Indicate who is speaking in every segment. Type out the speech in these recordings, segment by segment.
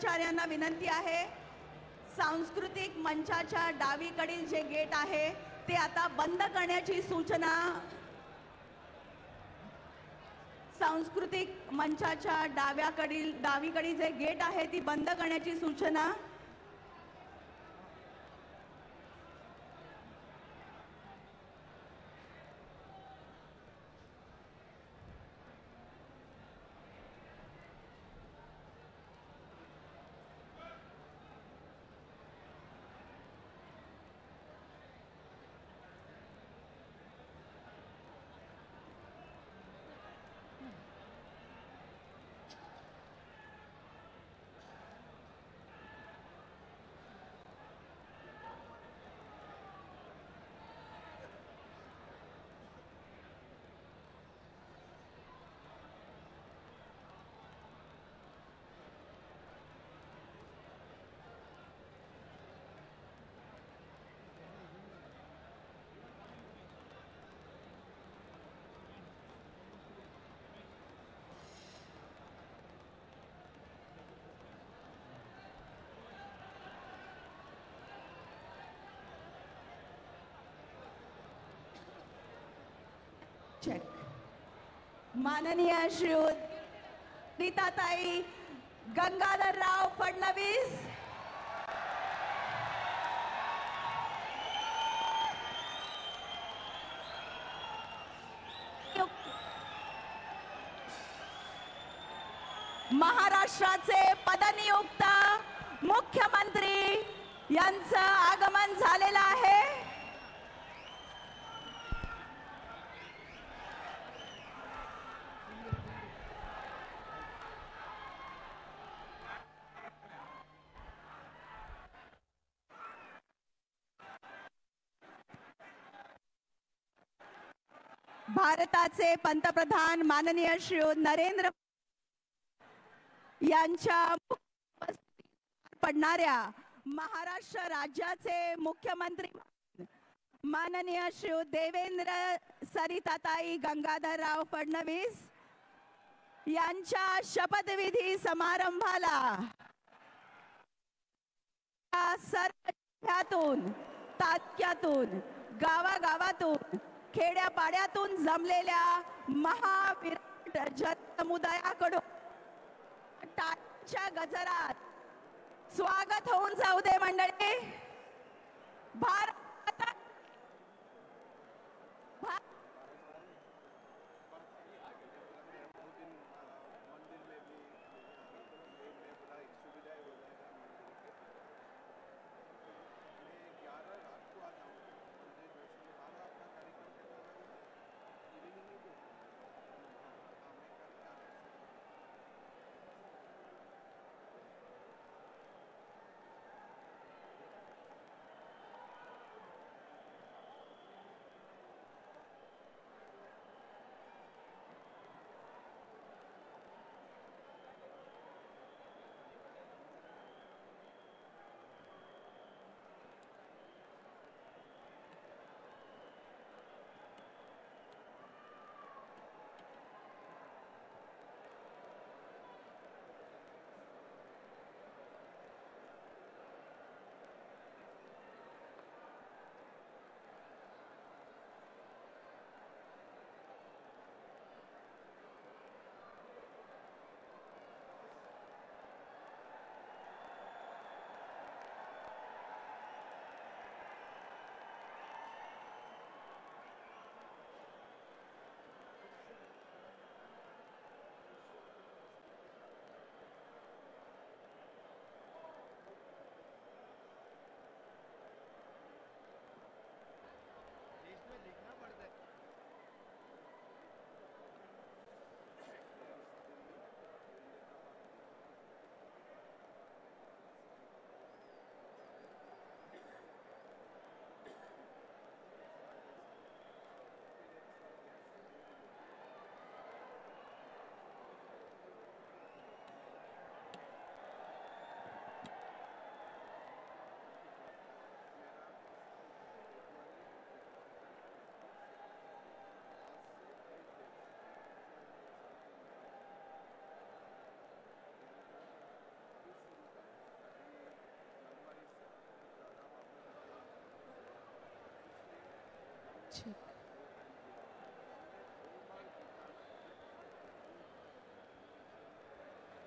Speaker 1: कर्मचाऱ्यांना विनंती आहे, सांस्कृतिक मंचाच्या डावीकडील जे गेट आहे ते आता बंद करण्याची सूचना. सांस्कृतिक मंचाच्या डावीकडील जे गेट आहे ती बंद करण्याची सूचना. चेक. माननीय श्रीयुत नीताताई गंगाधरराव फडणवीस, महाराष्ट्राचे पदनियुक्त मुख्यमंत्री यांचं आगमन झालेलं आहे. भारताचे पंतप्रधान माननीय श्री नरेंद्र यांच्या पडणाऱ्या महाराष्ट्र राज्याचे मुख्यमंत्री माननीय श्री देवेंद्र सरिताताई गंगाधरराव फडणवीस यांच्या शपथविधी समारंभाला सर्व जिल्ह्यातून, तालुक्यातून, गावागावातून, खेड्यापाड्यातून जमलेल्या महाविराट जनसमुदायाकडून टाळ्यांच्या गजरात स्वागत होऊन जाऊ दे मंडळी. भारत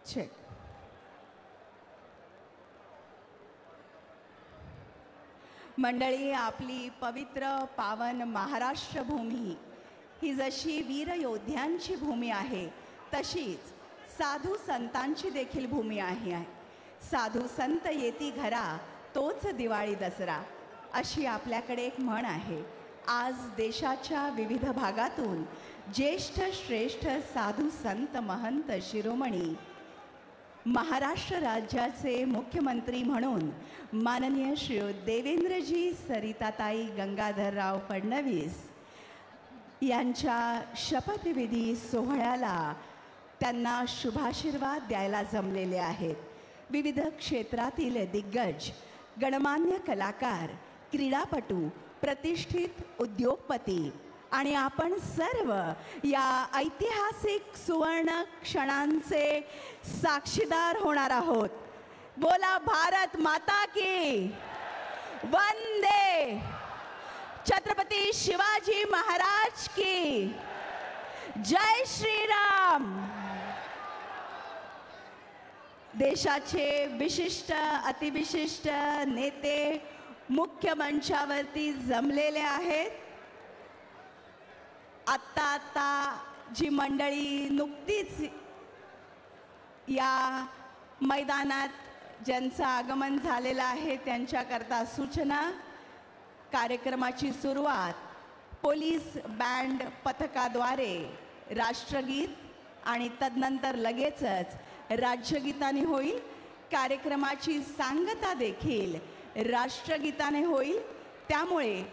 Speaker 1: चेक. मंडळी, आपली पवित्र पावन महाराष्ट्र भूमी ही जशी वीर योद्ध्यांची भूमी आहे, तशीच साधू संतांची देखील भूमी आहे. साधू संत येती घरा तोच दिवाळी दसरा, अशी आपल्याकडे एक म्हण आहे. आज देशाच्या विविध भागातून ज्येष्ठ श्रेष्ठ साधू संत महंत शिरोमणी महाराष्ट्र राज्याचे मुख्यमंत्री म्हणून माननीय श्री देवेंद्रजी सरिताताई गंगाधरराव फडणवीस यांच्या शपथविधी सोहळ्याला त्यांना शुभाशीर्वाद द्यायला जमलेले आहेत. विविध क्षेत्रातील दिग्गज, गणमान्य कलाकार, क्रीडापटू, प्रतिष्ठित उद्योगपती आणि आपण सर्व या ऐतिहासिक सुवर्ण क्षणांचे साक्षीदार होणार आहोत. बोला भारत माता की वंदे, छत्रपती शिवाजी महाराज की जय श्रीराम. देशाचे विशिष्ट अतिविशिष्ट नेते मुख्य मंचावरती जमलेले आहेत. आत्ता जी मंडळी नुकतीच या मैदानात ज्यांचं आगमन झालेलं आहे त्यांच्याकरता सूचना. कार्यक्रमाची सुरुवात पोलीस बँड पथकाद्वारे राष्ट्रगीत आणि तदनंतर लगेचच राज्यगीताने होईल. कार्यक्रमाची सांगता देखील राष्ट्रगीताने होईल. त्यामुळे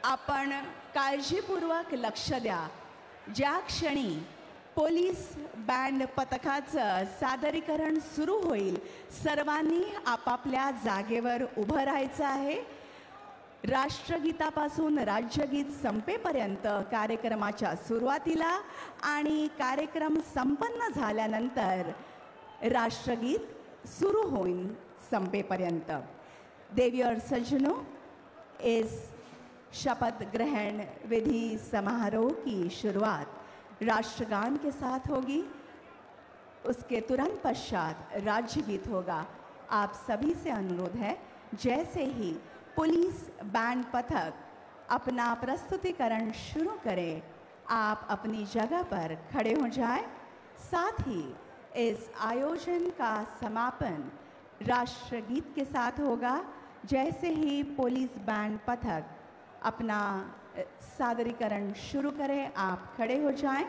Speaker 1: आपण काळजीपूर्वक लक्ष द्या. ज्या क्षणी पोलीस बँड पथकाचं सादरीकरण सुरू होईल, सर्वांनी आपापल्या जागेवर उभं राहायचं आहे. राष्ट्रगीतापासून राज्यगीत संपेपर्यंत कार्यक्रमाच्या सुरुवातीला आणि कार्यक्रम संपन्न झाल्यानंतर राष्ट्रगीत सुरू होईल संपेपर्यंत. देवी और सज्जनों, इस शपथ ग्रहण विधि समारोह की शुरुआत राष्ट्रगान के साथ होगी. उसके तुरंत पश्चात राज्यगीत होगा. आप सभी से अनुरोध है, जैसे ही पुलिस बैंड पथक अपना प्रस्तुतिकरण शुरू करें, आप अपनी जगह पर खड़े हो जाएं. साथ ही इस आयोजन का समापन राष्ट्रगीत के साथ होगा. जैसे ही पुलिस बैंड पथक अपना सादरीकरण शुरू करें, आप खड़े हो जाएं.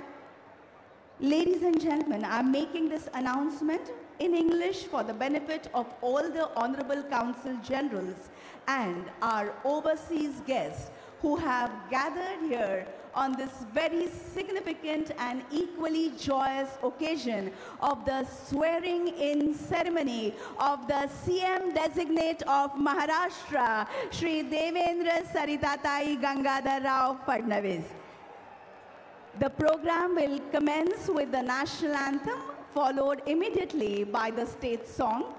Speaker 1: Ladies and gentlemen, I am making this announcement in English for the benefit of all the Honorable Consul Generals and our overseas guests who have gathered here on this very significant and equally joyous occasion of the swearing-in ceremony of the CM designate of Maharashtra, Shri Devendra Saritatai Gangadhar Rao Fadnavis. The program will commence with the national anthem, followed immediately by the state song.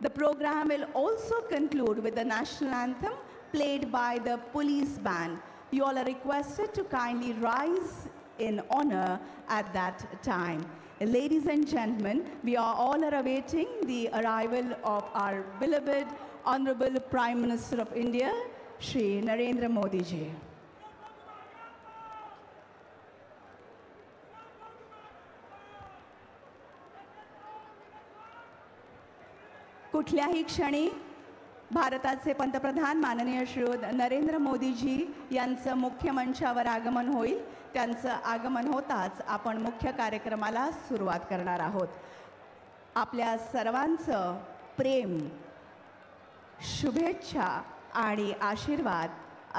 Speaker 1: The program will also conclude with the national anthem played by the police band. You all are requested to kindly rise in honor at that time. Ladies and gentlemen, we are all awaiting the arrival of our beloved Honorable Prime Minister of India, Shri Narendra Modi ji. कुठल्याही क्षणी भारताचे पंतप्रधान माननीय श्री नरेंद्र मोदीजी यांचं मुख्य मंचावर आगमन होईल. त्यांचं आगमन होताच आपण मुख्य कार्यक्रमाला सुरुवात करणार आहोत. आपल्या सर्वांचं प्रेम, शुभेच्छा आणि आशीर्वाद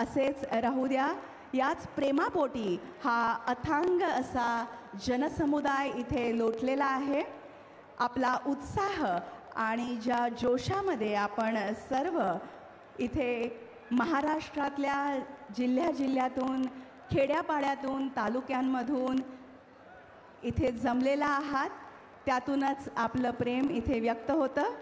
Speaker 1: असेच राहू द्या. याच प्रेमापोटी हा अथांग असा जनसमुदाय इथे लोटलेला आहे. आपला उत्साह आणि ज्या जोशामध्ये आपण सर्व इथे महाराष्ट्रातल्या जिल्ह्यातून, खेड्यापाड्यातून, तालुक्यांमधून इथे जमलेला आहात, त्यातूनच आपलं प्रेम इथे व्यक्त होतं.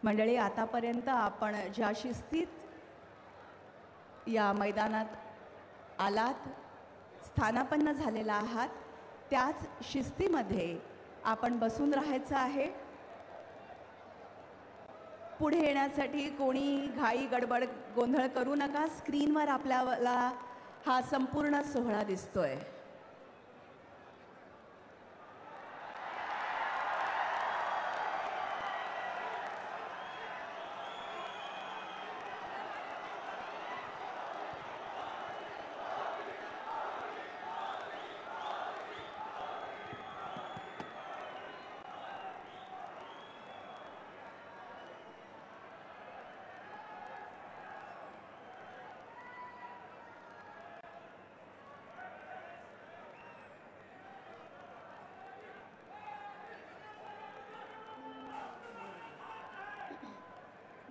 Speaker 1: मंडळी, आतापर्यंत आपण ज्या शिस्तीत या मैदानात आलात, स्थानापन्न झालेला आहात, त्याच शिस्तीमध्ये आपण बसून राहायचं आहे. पुढे येण्यासाठी कोणी घाई गडबड गोंधळ करू नका. स्क्रीनवर आपल्याला हा संपूर्ण सोहळा दिसतोय.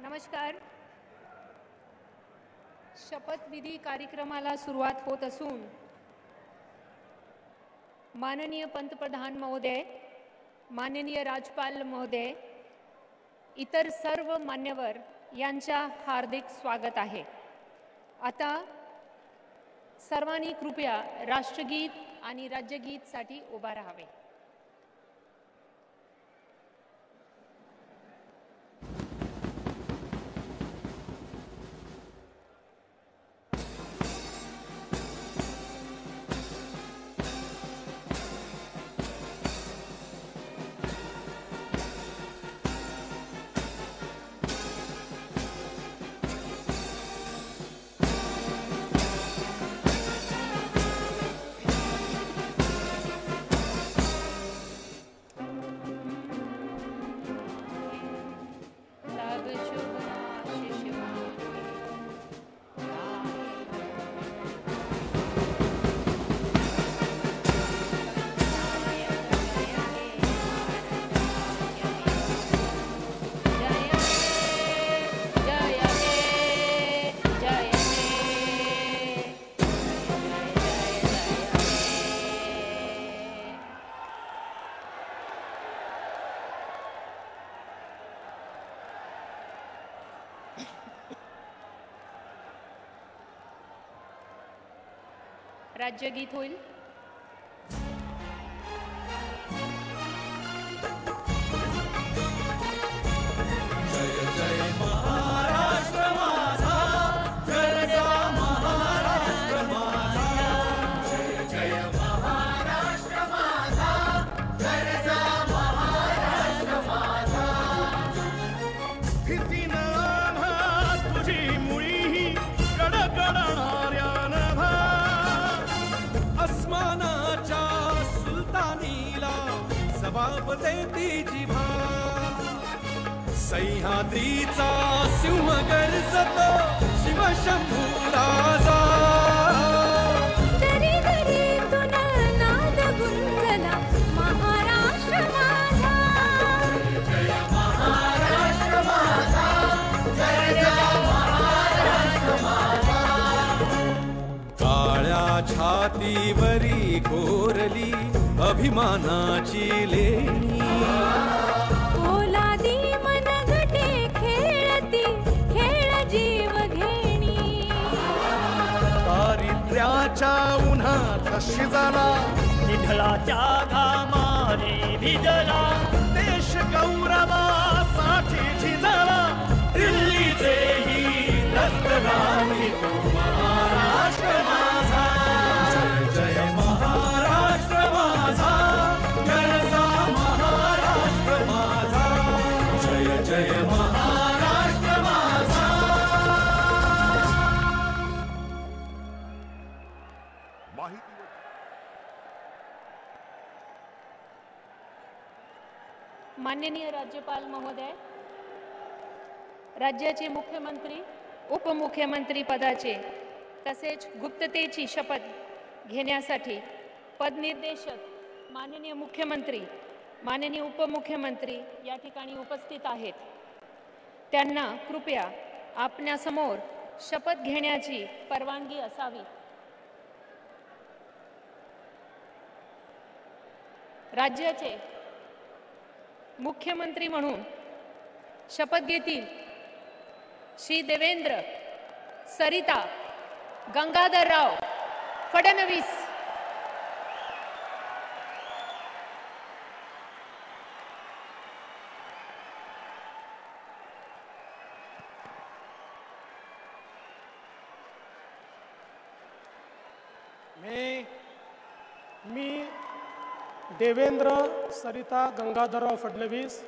Speaker 2: नमस्कार. शपथविधी कार्यक्रमाला सुरुवात होत असून माननीय पंतप्रधान महोदय, माननीय राज्यपाल महोदय, इतर सर्व मान्यवर यांच्या हार्दिक स्वागत आहे. आता सर्वांनी कृपया राष्ट्रगीत आणि राज्यगीतसाठी उभा राहावे. राज्यगीत होईल.
Speaker 3: जय जय महाराष्ट्र माझा, गरजा महाराष्ट्र माझा. जय जय महाराष्ट्र माझा, गरजा महाराष्ट्र माझा. स्थितीनं आम्हा तुझी मुळी कडकडणाऱ्या नभा. अस्मानाच्या सुलतानीला जबाब देती जिभा. सह्याद्रीचा सिंह गर्जतो शिवशंभू राजा.
Speaker 4: दरी दरीतून नाद गुंजला महाराष्ट्र माझा.
Speaker 3: जय महाराष्ट्र माझा, जय जय महाराष्ट्र माझा. काळ्या छातीवरी कोरली अभिमानाची लेणी.
Speaker 4: पोलादी मनगटे खेळती खेळ जीव घेणी.
Speaker 3: दारिद्र्याच्या उन्हात शिजला,
Speaker 5: निढळाच्या घामाने भिजला.
Speaker 3: देश गौरवासाठी झिजला. दिल्लीचेही दस्तराणी तो महाराष्ट्र माझा. जय जय महाराष्ट्र माझा, गरजा महाराष्ट्र माझा. जय जय महाराष्ट्र माझा.
Speaker 2: माननीय राज्यपाल महोदय, राज्याचे मुख्यमंत्री, उपमुख्यमंत्री पदाचे तसेच गुप्ततेची शपथ घेण्यासाठी पदनिर्देशक माननीय मुख्यमंत्री, माननीय उपमुख्यमंत्री या ठिकाणी उपस्थित आहेत. त्यांना कृपया आपणासमोर शपथ घेण्याची परवानगी असावी. राज्याचे मुख्यमंत्री म्हणून शपथ घेतील श्री देवेंद्र सरिता गंगाधरराव फडणवीस.
Speaker 6: मी देवेंद्र सरिता गंगाधरराव फडणवीस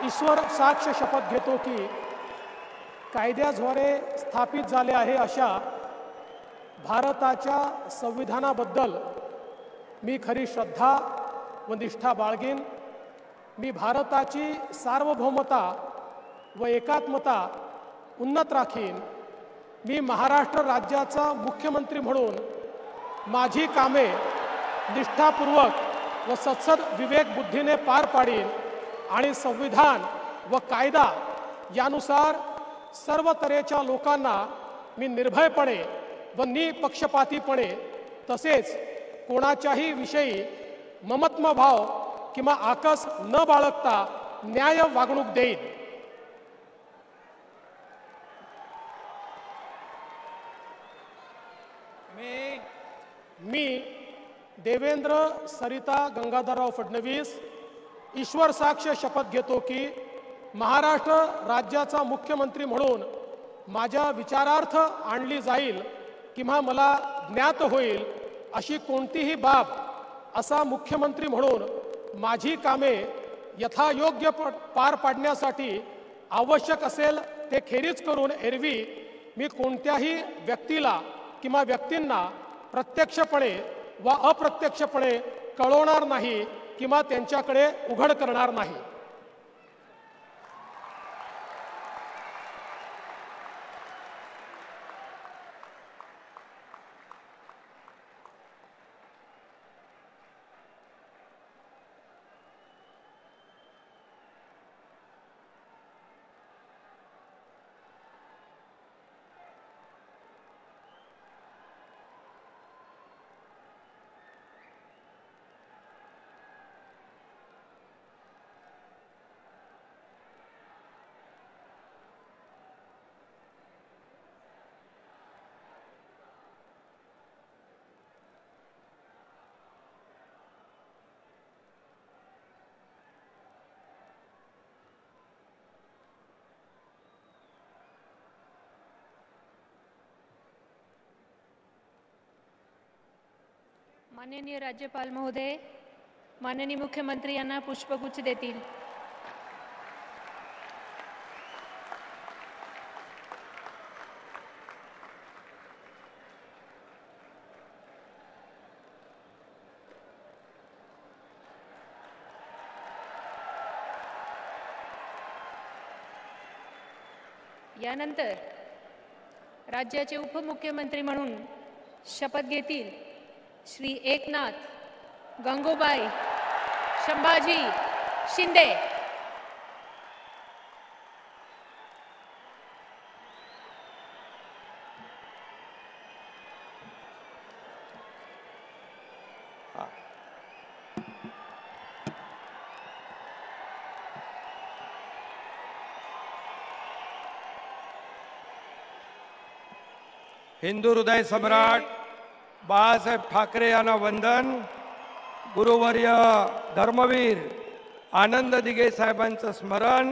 Speaker 6: ईश्वर साक्ष शपथ घेतो की कायद्याद्वारे स्थापित झाले आहे अशा भारताच्या संविधानाबद्दल मी खरी श्रद्धा व निष्ठा बाळगीन. मी भारताची सार्वभौमता व एकात्मता उन्नत राखीन. मी महाराष्ट्र राज्याचा मुख्यमंत्री म्हणून माझी कामे निष्ठापूर्वक व सत्सद विवेक बुद्धीने पार पाडीन आणि संविधान व कायदा यानुसार सर्व तऱ्हेच्या लोकांना मी निर्भयपणे व निपक्षपातीपणे तसेच कोणाच्याही विषयी ममत्वभाव किंवा आकस न बाळगता न्याय वागणूक देईन. मी देवेंद्र सरिता गंगाधरराव फडणवीस ईश्वर साक्ष शपथ घेतो की महाराष्ट्र राज्याचा मुख्यमंत्री म्हणून माझ्या विचारार्थ आणली जाईल किंवा मला ज्ञात होईल अशी कोणतीही बाब असा मुख्यमंत्री म्हणून माझी कामे यथायोग्य पार पाडण्यासाठी आवश्यक असेल ते खेरीज करून एरवी मी कोणत्याही व्यक्तीला किंवा व्यक्तींना प्रत्यक्षपणे व अप्रत्यक्षपणे कळवणार नाही किंवा त्यांच्याकडे उघड करणार नाही.
Speaker 2: माननीय राज्यपाल महोदय माननीय मुख्यमंत्री यांना पुष्पगुच्छ देतील. यानंतर राज्याचे उपमुख्यमंत्री म्हणून शपथ घेतील श्री एकनाथ गंगूबाई संभाजी शिंदे.
Speaker 7: हिंदू हृदय सम्राट बाळासाहेब ठाकरे यांना वंदन. गुरुवर्य धर्मवीर आनंद दिघे साहेबांचं स्मरण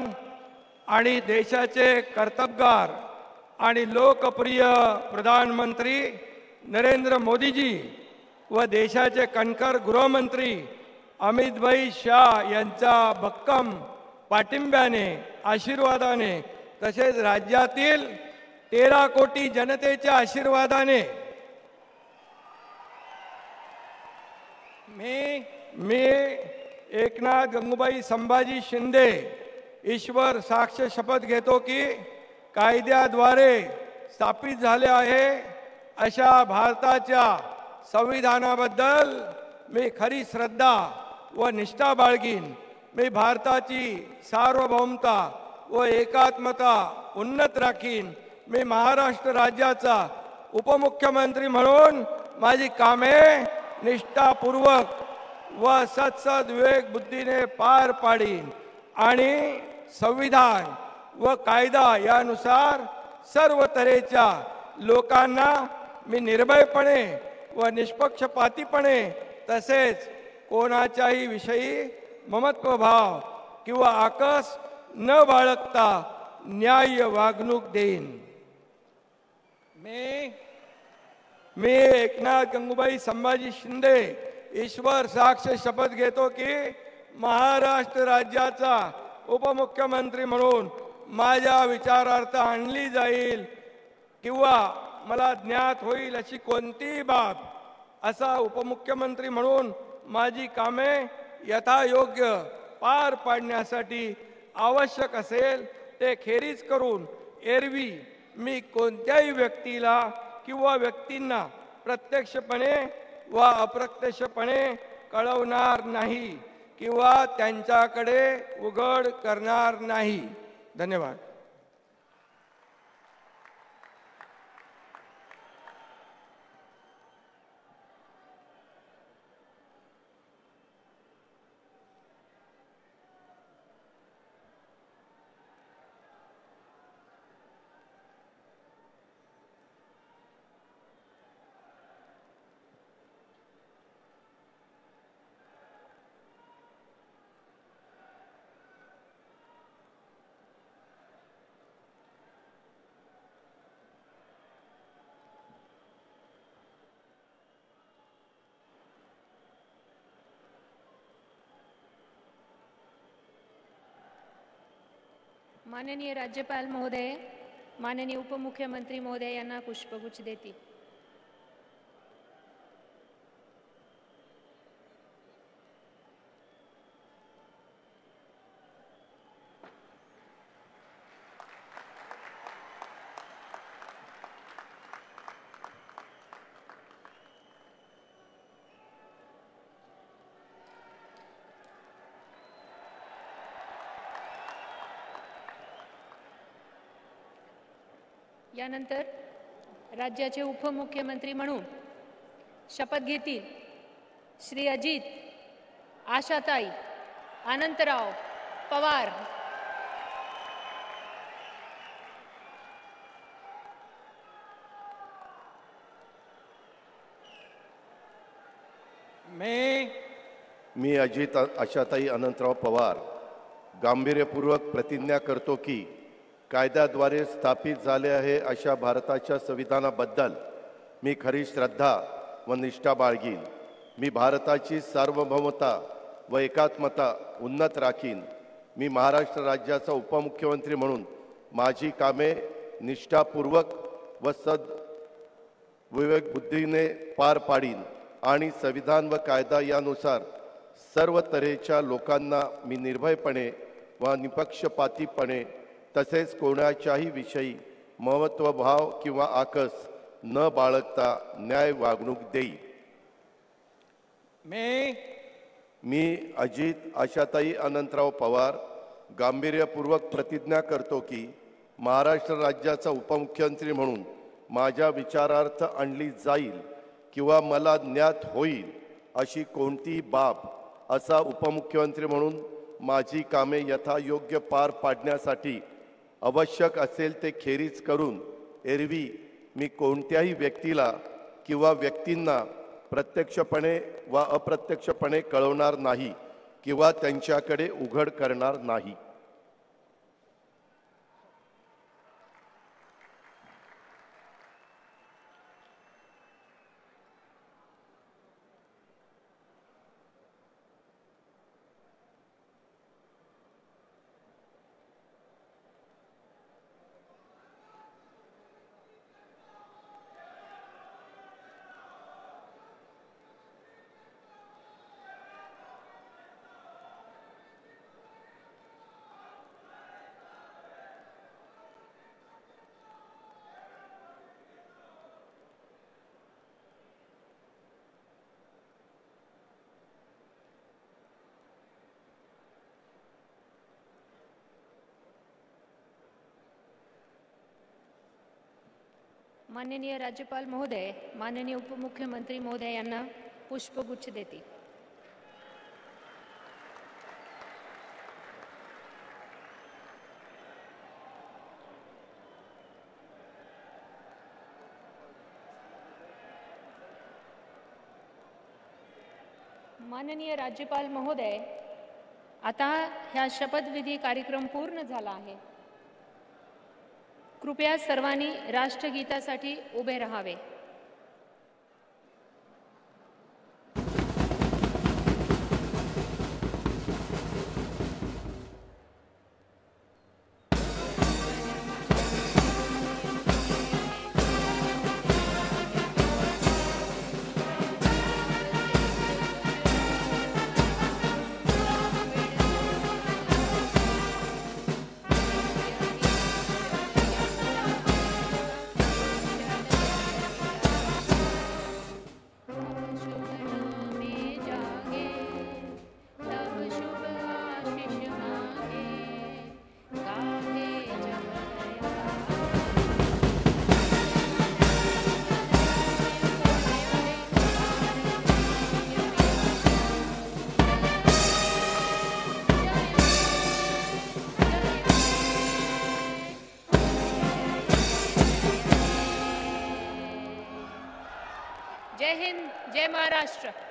Speaker 7: आणि देशाचे कर्तबगार आणि लोकप्रिय प्रधानमंत्री नरेंद्र मोदीजी व देशाचे कणखर गृहमंत्री अमितभाई शाह यांच्या भक्कम पाठिंब्याने आशीर्वादाने तसेच राज्यातील 13 कोटी जनतेच्या आशीर्वादाने मी एकनाथ गंगूबाई संभाजी शिंदे ईश्वर साक्ष शपथ घेतो की कायद्याद्वारे स्थापित झाले आहे अशा भारताच्या संविधानाबद्दल मी खरी श्रद्धा व निष्ठा बाळगीन. मी भारताची सार्वभौमता व एकात्मता उन्नत राखीन. मी महाराष्ट्र राज्याचा उपमुख्यमंत्री म्हणून माझी कामे निष्ठापूर्वक व सत्सद विवेक बुद्धीने पार पाडीन आणि संविधान व कायदा यानुसार सर्व तऱ्हेच्या लोकांना मी निर्भयपणे व निष्पक्षपातीपणे तसेच कोणाच्याही विषयी ममत्वभाव किंवा आकस न बाळगता न्याय्य वागणूक देईन. मी एकनाथ गंगूबाई संभाजी शिंदे ईश्वर साक्ष शपथ घेतो की महाराष्ट्र राज्याचा उपमुख्यमंत्री म्हणून माझ्या विचारार्थ आणली जाईल किंवा मला ज्ञात होईल अशी कोणतीही बाब असा उपमुख्यमंत्री म्हणून माझी कामे यथायोग्य पार पाडण्यासाठी आवश्यक असेल ते खेरीज करून एरवी मी कोणत्याही व्यक्तीला किंवा व्यक्तींना प्रत्यक्षपणे व अप्रत्यक्षपणे कळवणार नाही किंवा त्यांच्याकडे उघड करणार नाही. धन्यवाद.
Speaker 2: माननीय राज्यपाल महोदय, माननीय उपमुख्यमंत्री महोदय यांना पुष्पगुच्छ देतील. यानंतर राज्याचे उपमुख्यमंत्री म्हणून शपथ घेतील श्री अजित आशाताई अनंतराव पवार.
Speaker 8: मी अजित आशाताई अनंतराव पवार गांभीर्यपूर्वक प्रतिज्ञा करतो की कायद्याद्वारे स्थापित झाले आहे अशा भारताच्या संविधानाबद्दल मी खरी श्रद्धा व निष्ठा बाळगीन. मी भारताची सार्वभौमता व एकात्मता उन्नत राखीन. मी महाराष्ट्र राज्याचा उपमुख्यमंत्री म्हणून माझी कामे निष्ठापूर्वक व विवेकबुद्धीने पार पाडीन आणि संविधान व कायदा यानुसार सर्व तऱ्हेच्या लोकांना मी निर्भयपणे व निपक्षपातीपणे तसेच कोणाच्याही विषयी महत्त्वभाव किंवा आकस न बाळगता न्याय वागणूक देई. मी अजित आशाताई अनंतराव पवार गांभीर्यपूर्वक प्रतिज्ञा करतो की महाराष्ट्र राज्याचा उपमुख्यमंत्री म्हणून माझ्या विचारार्थ आणली जाईल किंवा मला ज्ञात होईल अशी कोणतीही बाब असा उपमुख्यमंत्री म्हणून माझी कामे यथायोग्य पार पाडण्यासाठी आवश्यक असेल ते खेरीज करून एरवी मी कोणत्याही व्यक्तीला किंवा व्यक्तींना प्रत्यक्षपणे व अप्रत्यक्षपणे कळवणार नाही किंवा त्यांच्याकडे उघड करणार नाही.
Speaker 2: माननीय राज्यपाल महोदय, माननीय उपमुख्यमंत्री महोदय यांना पुष्पगुच्छ देतील. माननीय राज्यपाल महोदय, आता ह्या शपथविधी कार्यक्रम पूर्ण झाला आहे. कृपया सर्वांनी राष्ट्रगीतासाठी उभे राहावे. जय हिंद, जय महाराष्ट्र.